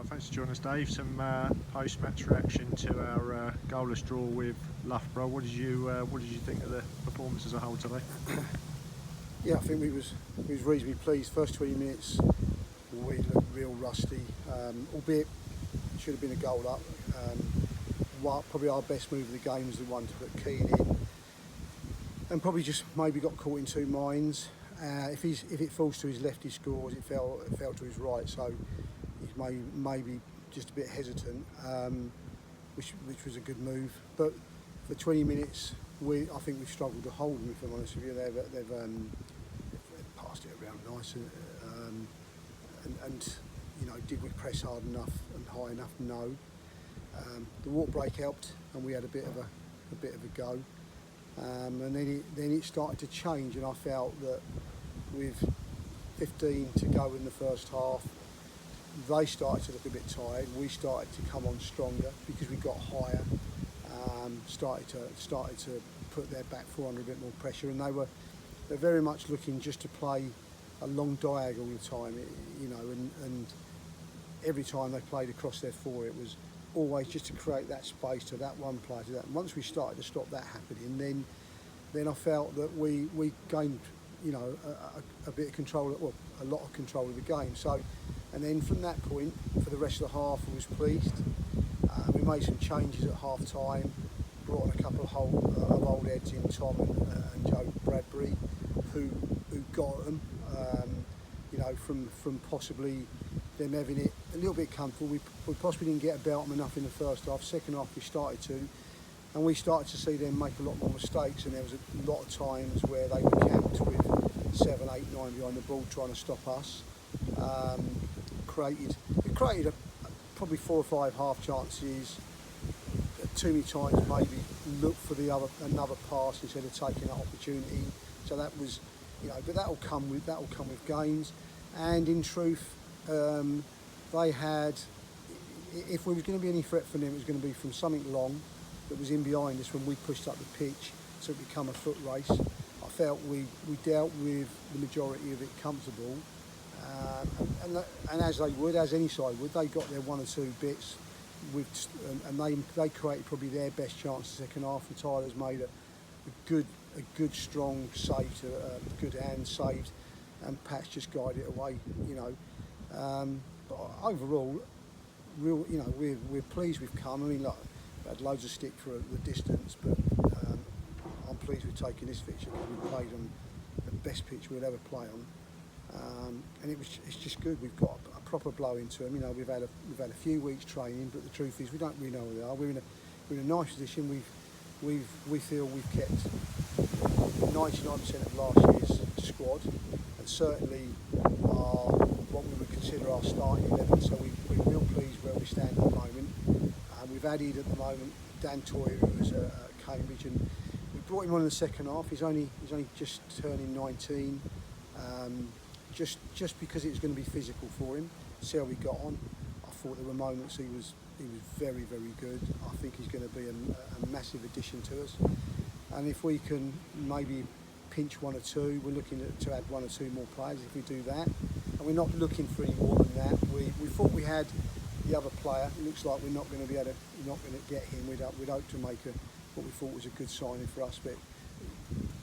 Thanks for joining us, Dave. Some post-match reaction to our goalless draw with Loughborough. What did you think of the performance as a whole today? Yeah, I think we was reasonably pleased. First 20 minutes, we looked real rusty, albeit it should have been a goal up. Probably our best move of the game was the one to put Keane in, and probably just maybe got caught in two minds. If it falls to his left, he scores. It fell to his right, so he's maybe just a bit hesitant, which was a good move. But for 20 minutes, I think we've struggled to hold them. If I'm honest with you, they've passed it around nice, and you know, did we press hard enough and high enough? No. The walk break helped, and we had a bit of a go. And then it started to change, and I felt that with 15 to go in the first half, they started to look a bit tired. We started to come on stronger because we got higher. Started to put their back four under a bit more pressure, and they're very much looking just to play a long diagonal all the time, you know, and every time they played across their four, it was always just to create that space to that one player to that. And once we started to stop that happening, then I felt that we gained, you know, a bit of control, well, a lot of control of the game. So, and then from that point, for the rest of the half, I was pleased. We made some changes at half time, brought on a couple of old heads in, Tom and Joe Bradbury, who got them, you know, from possibly them having it a little bit comfortable. We possibly didn't get about them enough in the first half. Second half we started to, and we started to see them make a lot more mistakes, and there was a lot of times where they were camped with 7, 8, 9 behind the ball trying to stop us. It created probably 4 or 5 half chances. Too many times maybe look for another pass instead of taking that opportunity. So that was, you know, but that'll come with games. And in truth, they had, if there was going to be any threat from them, it was going to be from something long that was in behind us when we pushed up the pitch, so it become a foot race. I felt we dealt with the majority of it comfortable, and as any side would, they got their 1 or 2 bits, and they created probably their best chance the second half. And Tyler's made a good strong save, a good hand saved, and Pat's just guided it away, you know. But overall, you know, we're pleased we've come. I mean, look, we had loads of stick for the distance, but I'm pleased we've taken this fixture because we played on the best pitch we'd ever play on, and it's just good. We've got a proper blow into them. You know, we've had a few weeks training, but the truth is we don't really know where they are. We're in a nice position. We feel we've kept 99% of last year's squad, and certainly what we would consider our starting 11. So we're real pleased where we stand at the moment. We've added at the moment Dan Toyer, who was at Cambridge, and we brought him on in the second half. He's only just turning 19, just because it was going to be physical for him. See how we got on. I thought there were moments he was very, very good. I think he's going to be a massive addition to us. And if we can maybe pinch 1 or 2, we're looking to add 1 or 2 more players if we do that. And we're not looking for any more than that. We thought we had the other player. It looks like we're not going to get him. We'd hope to make what we thought was a good signing for us, but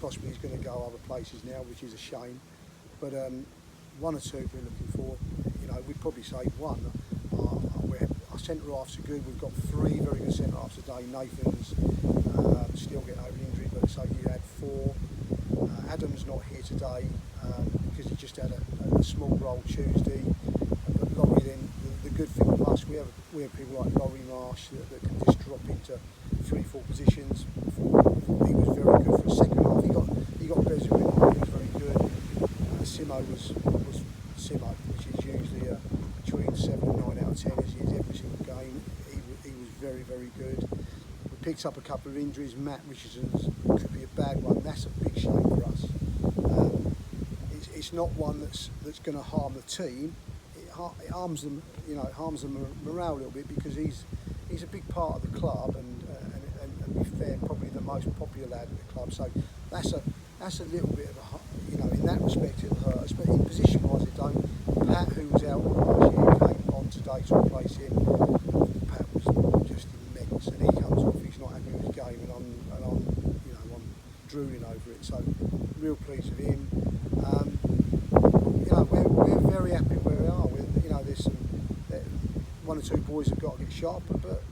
possibly he's going to go other places now, which is a shame. But 1 or 2 we're looking for. You know, we'd probably say 1. Our centre halves are good. We've got 3 very good centre halves today. Nathan's still getting over an injury, but so you had 4. Adam's not here today because he just had a small role Tuesday. But Laurie, then the good thing with us, we have people like Laurie Marsh that can just drop into 3-4 positions. He was very good for a second half. He got Bezuin, he was very good. Simo was Simo, which is usually between 7 and 9 out of 10 as he is every single game. He was very, very good. We picked up a couple of injuries. Matt Richardson's could be a bad one. That's a big shame for us. It's not one that's going to harm the team. It harms them, you know. It harms them morale a little bit because he's a big part of the club, and to be fair, probably the most popular lad at the club. So that's a little bit of a, you know, in that respect it'll hurt us. But in position-wise, it don't. Pat, who was out last year, came on today. day to replace him. Pat was just immense, and he comes off. He's not happy with his game, and I'm drooling over it. So real pleased with him. We're very happy where we are. There's some one or two boys have got to get sharper, but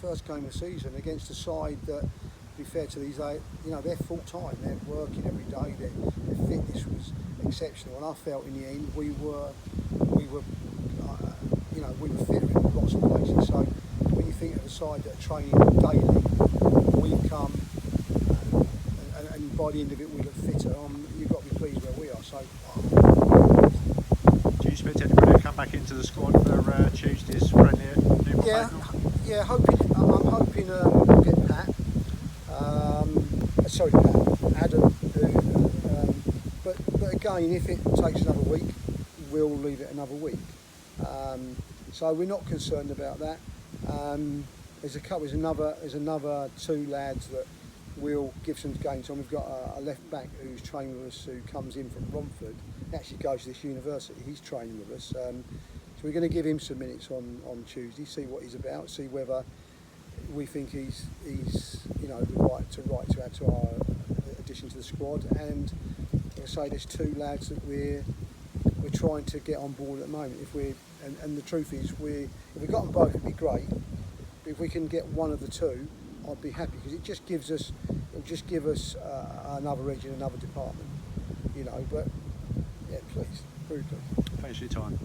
first game of the season against a side that, to be fair to these, they're full time. They're working every day. Their fitness was exceptional, and I felt in the end we were fitter in lots of places. So when you think of a side that are training daily, we've come, and by the end of it we look fitter. You've got to be pleased where we are. So. Do you expect anybody to come back into the squad for Tuesday's friendly at Newport Pagnell? Yeah, I'm hoping we'll get Pat. Adam. But again, if it takes another week, we'll leave it another week. So we're not concerned about that. There's another two lads that we'll give some game time. We've got a left back who's training with us, who comes in from Romford. He actually goes to this university. He's training with us. So we're going to give him some minutes on Tuesday, see what he's about, see whether we think he's the right to add to our addition to the squad. And as I say, there's two lads that we're trying to get on board at the moment. And the truth is, if we got them both, it'd be great. But if we can get one of the two, I'd be happy, because it'll just give us another edge in another department. But yeah, please, very pleased. Thanks for your time.